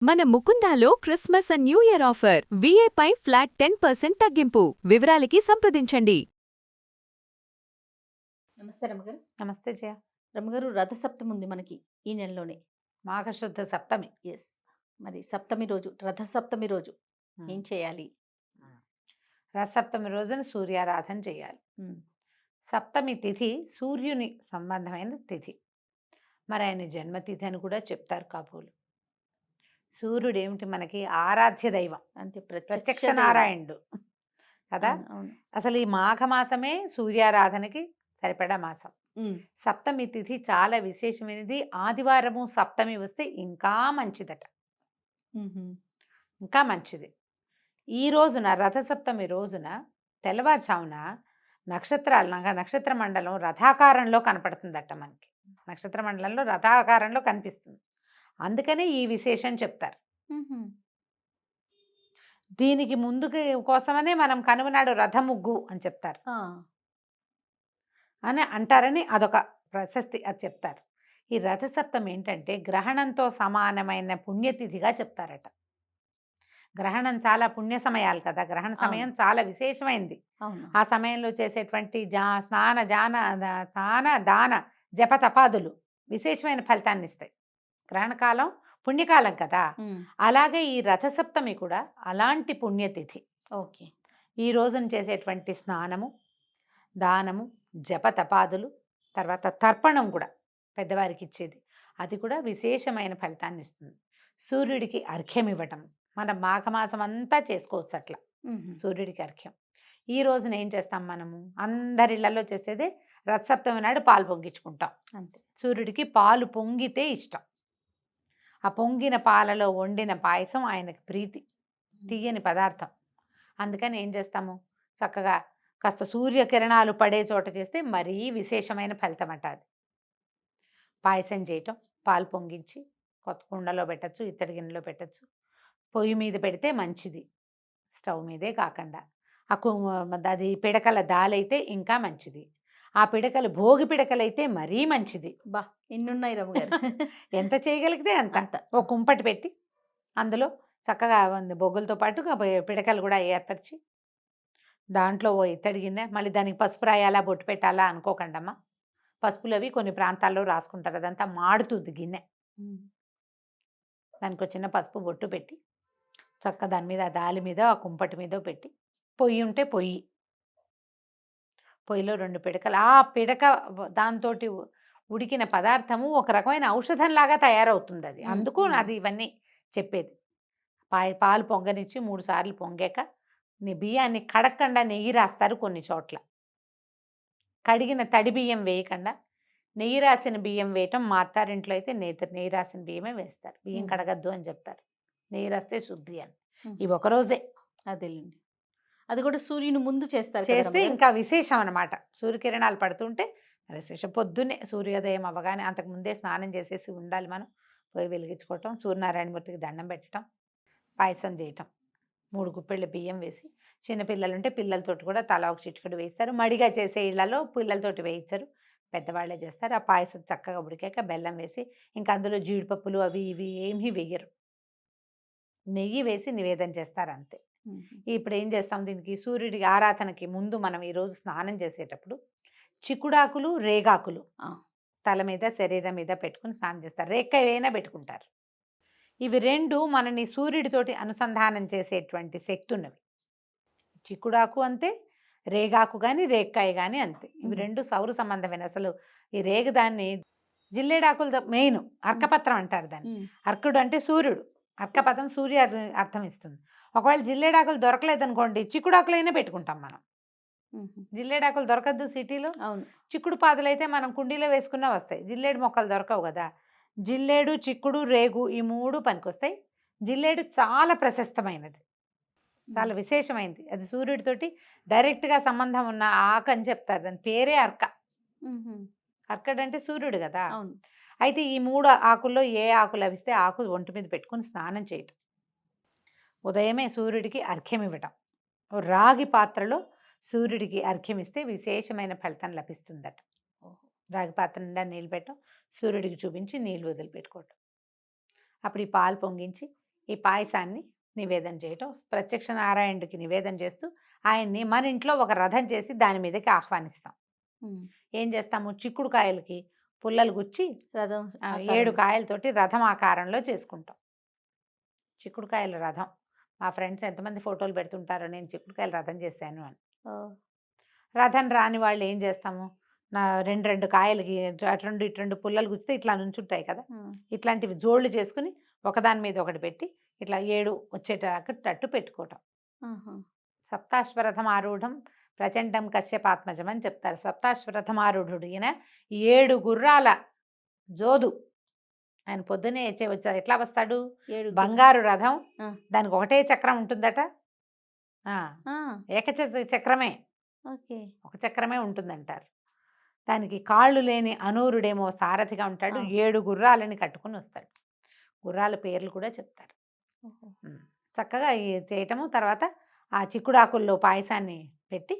మన ముకుందాలో Christmas and new year offer విఏపై ఫ్లాట్ 10% తగ్గింపు. వివరాలకి సంప్రదించండి. నమస్తే రమ్మగారు. నమస్తే జయ. రమ్మగారు, రథసప్తమి ఉంది మనకి ఈ నెలలోనే. మాఘశుద్ధ సప్తమి. ఎస్. మరి సప్తమి రోజు, రథసప్తమి రోజు ఏం చేయాలి? రథసప్తమి రోజున సూర్యారాధన చేయాలి. సప్తమి తిథి సూర్యుని సంబంధమైన తిథి. మరి ఆయన జన్మతిథి అని కూడా చెప్తారు కాబోలు. సూర్యుడు ఏమిటి మనకి ఆరాధ్య దైవం, అంతే, ప్రత్యక్ష నారాయణుడు కదా. అవును. అసలు ఈ మాఘమాసమే సూర్యారాధనకి సరిపడా మాసం. సప్తమి తిథి చాలా విశేషమైనది. ఆదివారము సప్తమి వస్తే ఇంకా మంచిదట, ఇంకా మంచిది. ఈ రోజున రథసప్తమి రోజున తెల్లవారుజామున నక్షత్ర మండలం రథాకారంలో కనపడుతుందట మనకి. నక్షత్ర మండలంలో రథాకారంలో కనిపిస్తుంది. అందుకనే ఈ విశేషం చెప్తారు. దీనికి ముందుకు కోసమనే మనం కనుమనాడు రథముగ్గు అని చెప్తారు అని అంటారని అదొక ప్రశస్తి, అది చెప్తారు. ఈ రథసప్తమి ఏంటంటే గ్రహణంతో సమానమైన పుణ్యతిథిగా చెప్తారట. గ్రహణం చాలా పుణ్య సమయాలు కదా, గ్రహణ సమయం చాలా విశేషమైంది. ఆ సమయంలో చేసేటువంటి స్నాన దాన జప తపాదులు విశేషమైన ఫలితాన్ని ఇస్తాయి. గ్రహణకాలం పుణ్యకాలం కదా, అలాగే ఈ రథసప్తమి కూడా అలాంటి పుణ్యతిథి. ఓకే. ఈ రోజున చేసేటువంటి స్నానము, దానము, జప తపాదులు, తర్వాత తర్పణం కూడా పెద్దవారికి ఇచ్చేది, అది కూడా విశేషమైన ఫలితాన్ని ఇస్తుంది. సూర్యుడికి అర్ఘ్యం ఇవ్వటం మనం మాఘమాసం అంతా చేసుకోవచ్చు అట్లా. సూర్యుడికి అర్ఘ్యం ఈ రోజున ఏం చేస్తాం మనము? అందరిళ్లలో చేసేదే రథసప్తమి నాడు పాలు పొంగించుకుంటాం. అంతే. సూర్యుడికి పాలు పొంగితే ఇష్టం. ఆ పొంగిన పాలలో వండిన పాయసం ఆయనకు ప్రీతి, తీయని పదార్థం. అందుకని ఏం చేస్తాము, చక్కగా కాస్త సూర్యకిరణాలు పడే చోట చేస్తే మరీ విశేషమైన ఫలితం అంట. అది పాయసం చేయటం, పాలు పొంగించి కొత్త కుండలో పెట్టచ్చు, ఇత్తడి గిన్నెలో పెట్టచ్చు. పొయ్యి మీద పెడితే మంచిది, స్టవ్ మీదే కాకుండా. అది పిడకల దాలైతే ఇంకా మంచిది. ఆ పిడకలు భోగి పిడకలైతే మరీ మంచిది. బా, ఇన్నున్నాయి రమ్మగారు. ఎంత చేయగలిగితే అంత. ఓ కుంపటి పెట్టి అందులో చక్కగా బొగ్గులతో పాటు పిడకలు కూడా ఏర్పరిచి దాంట్లో ఓ ఇత్తడి గిన్నె, మళ్ళీ దానికి పసుపు రాయాలా బొట్టు పెట్టాలా అనుకోకండమ్మా. పసుపులు అవి కొన్ని ప్రాంతాల్లో రాసుకుంటారు, అదంతా మాడుతుంది గిన్నె. దానికి ఒక చిన్న పసుపు బొట్టు పెట్టి చక్క దాని మీద దాలి మీద ఆ కుంపటి మీద పెట్టి, పొయ్యి ఉంటే పొయ్యిలో 2 పిడకలు, ఆ పిడక దాంతో ఉడికిన పదార్థము ఒక రకమైన ఔషధంలాగా తయారవుతుంది అది. అందుకు అది ఇవన్నీ చెప్పేది. పాలు పొంగనిచ్చి 3 సార్లు పొంగాక బియ్యాన్ని కడగకుండా నెయ్యి రాస్తారు కొన్ని చోట్ల. కడిగిన తడి బియ్యం వేయకుండా నెయ్యి రాసిన బియ్యం వేయటం, మా అత్తారింట్లో అయితే నెయ్యి రాసిన బియ్యమే వేస్తారు. బియ్యం కడగద్దు అని చెప్తారు, నెయ్యి రాస్తే శుద్ధి అని. ఇవి ఒకరోజే. అదేలేండి. అది కూడా సూర్యుని ముందు చేస్తారు, చేస్తే ఇంకా విశేషం అనమాట. సూర్యకిరణాలు పడుతుంటే విశేషం. పొద్దున్నే సూర్యోదయం అవ్వగానే అంతకుముందే స్నానం చేసేసి ఉండాలి మనం. పొయ్యి వెలిగించుకోవటం, సూర్యనారాయణమూర్తికి దండం పెట్టడం, పాయసం చేయటం. 3 గుప్పెళ్ళ బియ్యం వేసి, చిన్నపిల్లలుంటే పిల్లలతోటి కూడా తలా ఒక చిటికెడు వేస్తారు. మడిగా చేసే ఇళ్లలో పిల్లలతోటి వేయించరు, పెద్దవాళ్ళే చేస్తారు. ఆ పాయసం చక్కగా ఉడికాక బెల్లం వేసి, ఇంకా అందులో జీడిపప్పులు అవి ఇవి ఏమీ వేయరు, నెయ్యి వేసి నివేదన చేస్తారు అంతే. ఇప్పుడు ఏం చేస్తాం, దీనికి సూర్యుడికి ఆరాధనకి ముందు మనం ఈరోజు స్నానం చేసేటప్పుడు చిక్కుడాకులు, రేగాకులు తల మీద శరీరం మీద పెట్టుకుని స్నానం చేస్తారు. రేక్కాయ అయినా పెట్టుకుంటారు. ఇవి 2 మనని సూర్యుడితోటి అనుసంధానం చేసేటువంటి శక్తి ఉన్నవి. చిక్కుడాకు అంతే, రేగాకు కానీ రేక్కాయ కానీ అంతే. ఇవి 2 సౌర సంబంధమైన. అసలు ఈ రేగు దాన్ని జిల్లేడాకులు మెయిన్, అర్కపత్రం అంటారు దాన్ని. అర్కుడు అంటే సూర్యుడు, అర్కపత్రం సూర్య అర్థం ఇస్తుంది. ఒకవేళ జిల్లేడాకులు దొరకలేదనుకోండి, చిక్కుడాకులైనా పెట్టుకుంటాం మనం. జిల్లేడాకులు దొరకద్దు సిటీలో. అవును. చిక్కుడు పాదులు అయితే మనం కుండీలో వేసుకున్నా వస్తాయి. జిల్లేడు మొక్కలు దొరకవు కదా. జిల్లేడు, చిక్కుడు, రేగు ఈ 3 పనికొస్తాయి. జిల్లేడు చాలా ప్రశస్తమైనది, చాలా విశేషమైనది. అది సూర్యుడితోటి డైరెక్ట్గా సంబంధం ఉన్న ఆకు అని చెప్తారు. దాని పేరే అర్క. అర్కడు అంటే సూర్యుడు కదా. అయితే ఈ 3 ఆకుల్లో ఏ ఆకు లభిస్తే ఆకు ఒంటి మీద పెట్టుకుని స్నానం చేయటం. ఉదయమే సూర్యుడికి అర్ఘ్యం ఇవ్వటం. రాగి పాత్రలో సూర్యుడికి అర్ఘ్యం ఇస్తే విశేషమైన ఫలితం లభిస్తుందట. రాగి పాత్ర నిండా నీళ్ళు పెట్టడం, సూర్యుడికి చూపించి నీళ్ళు వదిలిపెట్టుకోవటం. అప్పుడు ఈ పాలు పొంగించి ఈ పాయసాన్ని నివేదన చేయటం, ప్రత్యక్ష నారాయణుడికి నివేదన చేస్తూ ఆయన్ని మన ఇంట్లో ఒక రథం చేసి దాని మీదకి ఆహ్వానిస్తాం. ఏం చేస్తాము, చిక్కుడుకాయలకి పుల్లలు గుచ్చి రథం 7 కాయలతోటి రథం ఆకారంలో చేసుకుంటాం. చిక్కుడుకాయల రథం. మా ఫ్రెండ్స్ ఎంతమంది ఫోటోలు పెడుతుంటారో నేను చిక్కుడుకాయల రథం చేశాను అని. రథం రాని వాళ్ళు ఏం చేస్తాము, నా 2 కాయలకి అటు 2 పుల్లలు గుచ్చితే ఇట్లా నుంచుంటాయి కదా, ఇట్లాంటివి జోళ్ళు చేసుకుని ఒకదాని మీద ఒకటి పెట్టి ఇట్లా 7 వచ్చేటట్టు పెట్టుకోవటం. సప్తాశ్వరథం ఆరూఢం ప్రచండం కశ్యపాత్మజం అని చెప్తారు. సప్తాశ్వరథం ఆరూఢుడు ఈయన 7 గుర్రాల జోదు. ఆయన పొద్దునే ఎట్లా వస్తాడు, 7 బంగారు రథం, దానికి ఒకటే చక్రం ఉంటుందట. చక్రమే, ఒక చక్రమే ఉంటుందంటారు. దానికి కాళ్ళు లేని అనూరుడేమో సారథిగా ఉంటాడు. 7 గుర్రాలని కట్టుకుని వస్తాడు. గుర్రాల పేర్లు కూడా చెప్తారు. చక్కగా చేయటము. తర్వాత ఆ చిక్కుడాకుల్లో పాయసాన్ని పెట్టి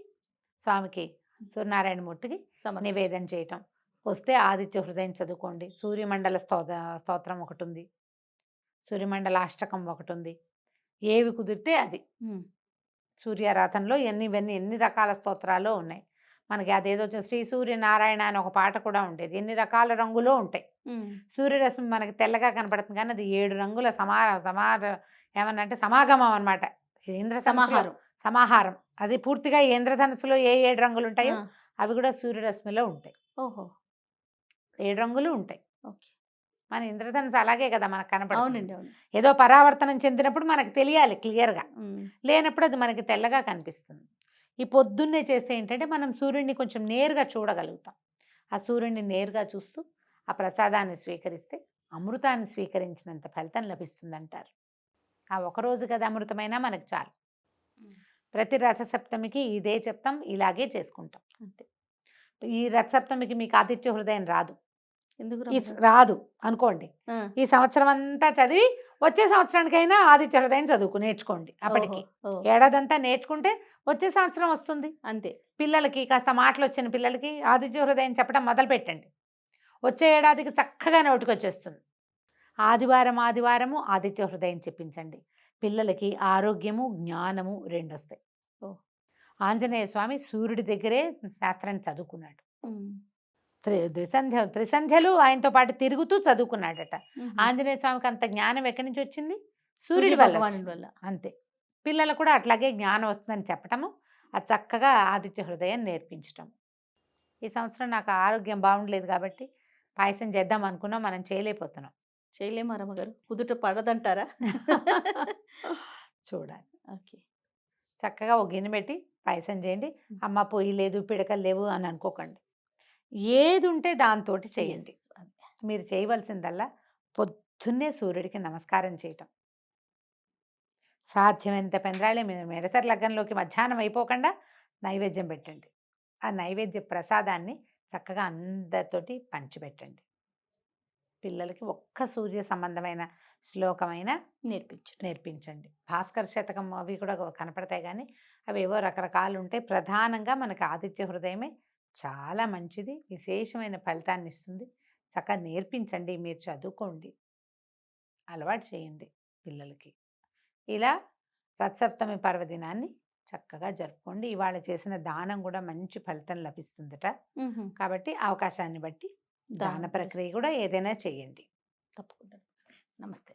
స్వామికి సూర్యనారాయణమూర్తికి నివేదన చేయటం. వస్తే ఆదిత్య హృదయం చదువుకోండి. సూర్యమండల స్తోత్రం ఒకటి ఉంది, సూర్యమండల అష్టకం ఒకటి ఉంది. ఏవి కుదిరితే అది. సూర్యారాధనలో ఎన్ని రకాల స్తోత్రాలు ఉన్నాయి మనకి. అదేదో శ్రీ సూర్యనారాయణ అని ఒక పాట కూడా ఉండేది. ఎన్ని రకాల రంగులో ఉంటాయి. సూర్యరశ్మి మనకి తెల్లగా కనపడుతుంది కానీ అది 7 రంగుల ఏమన్నంటే సమాగమం అనమాట. సమాహారం. అది పూర్తిగా ఇంద్రధనుసులో ఏ 7 రంగులు ఉంటాయో అవి కూడా సూర్యరశ్మిలో ఉంటాయి. 7 రంగులు ఉంటాయి. మన ఇంద్రధనుసు అలాగే కదా మనకు కనపడుతుంది. ఏదో పరావర్తనం చెందినప్పుడు మనకు తెలియాలి క్లియర్గా, లేనప్పుడు అది మనకి తెల్లగా కనిపిస్తుంది. ఈ పొద్దున్నే చేస్తే ఏంటంటే మనం సూర్యుడిని కొంచెం నేరుగా చూడగలుగుతాం. ఆ సూర్యుడిని నేరుగా చూస్తూ ఆ ప్రసాదాన్ని స్వీకరిస్తే అమృతాన్ని స్వీకరించినంత ఫలితం లభిస్తుందంటారు. ఆ ఒకరోజు కదా అమృతమైనా మనకు చాలు. ప్రతి రథసప్తమికి ఇదే చెప్తాం, ఇలాగే చేసుకుంటాం అంతే. ఈ రథసప్తమికి మీకు ఆదిత్య హృదయం రాదు, ఎందుకు రాదు అనుకోండి, ఈ సంవత్సరం అంతా చదివి వచ్చే సంవత్సరానికైనా ఆదిత్య హృదయం నేర్చుకోండి. అప్పటికి ఏడాదంతా నేర్చుకుంటే వచ్చే సంవత్సరం వస్తుంది అంతే. పిల్లలకి కాస్త మాటలు వచ్చిన పిల్లలకి ఆదిత్య హృదయం చెప్పడం మొదలు పెట్టండి. వచ్చే ఏడాదికి చక్కగా నోటికి వచ్చేస్తుంది. ఆదివారము ఆదిత్య హృదయం చెప్పించండి. పిల్లలకి ఆరోగ్యము జ్ఞానము 2 వస్తాయి. ఆంజనేయ స్వామి సూర్యుడి దగ్గరే శాస్త్రాన్ని చదువుకున్నాడు. త్రిసంధ్యలు ఆయనతో పాటు తిరుగుతూ చదువుకున్నాడట. ఆంజనేయ స్వామికి అంత జ్ఞానం ఎక్కడి నుంచి వచ్చింది? సూర్యుడి వల్ల. అంతే. పిల్లలు కూడా అట్లాగే జ్ఞానం వస్తుందని చెప్పటము, అది చక్కగా ఆదిత్య హృదయం నేర్పించటం. ఈ సంవత్సరం నాకు ఆరోగ్యం బాగుండలేదు కాబట్టి పాయసం చేద్దాం అనుకున్నాం, మనం చేయలేకపోతున్నాం. చేయలేమా రమ్మగారు? కుదుట పడదంటారా? చూడాలి. ఓకే, చక్కగా ఒక గిన్నె పెట్టి పాయసం చేయండి. అమ్మ పొయ్యి లేదు, పిడకలు లేవు అని అనుకోకండి. ఏది ఉంటే దాంతో చేయండి. మీరు చేయవలసిందల్లా పొద్దున్నే సూర్యుడికి నమస్కారం చేయటం. సాధ్యమైనంత పెందరాళి మెడసరి లగ్గంలోకి మధ్యాహ్నం అయిపోకుండా నైవేద్యం పెట్టండి. ఆ నైవేద్య ప్రసాదాన్ని చక్కగా అందరితోటి పంచిపెట్టండి. పిల్లలకి ఒక్క సూర్య సంబంధమైన శ్లోకమైన నేర్పించండి. భాస్కర్ శతకం అవి కూడా కనపడతాయి కానీ అవి ఏవో రకరకాలు ఉంటాయి. ప్రధానంగా మనకి ఆదిత్య హృదయమే చాలా మంచిది, విశేషమైన ఫలితాన్ని ఇస్తుంది. చక్కగా నేర్పించండి, మీరు చదువుకోండి, అలవాటు చేయండి పిల్లలకి. ఇలా రథసప్తమి పర్వదినాన్ని చక్కగా జరుపుకోండి. ఇవాళ చేసిన దానం కూడా మంచి ఫలితం లభిస్తుందట. కాబట్టి అవకాశాన్ని బట్టి దాన ప్రక్రియ కూడా ఏదైనా చేయండి. తప్పకుండా. నమస్తే.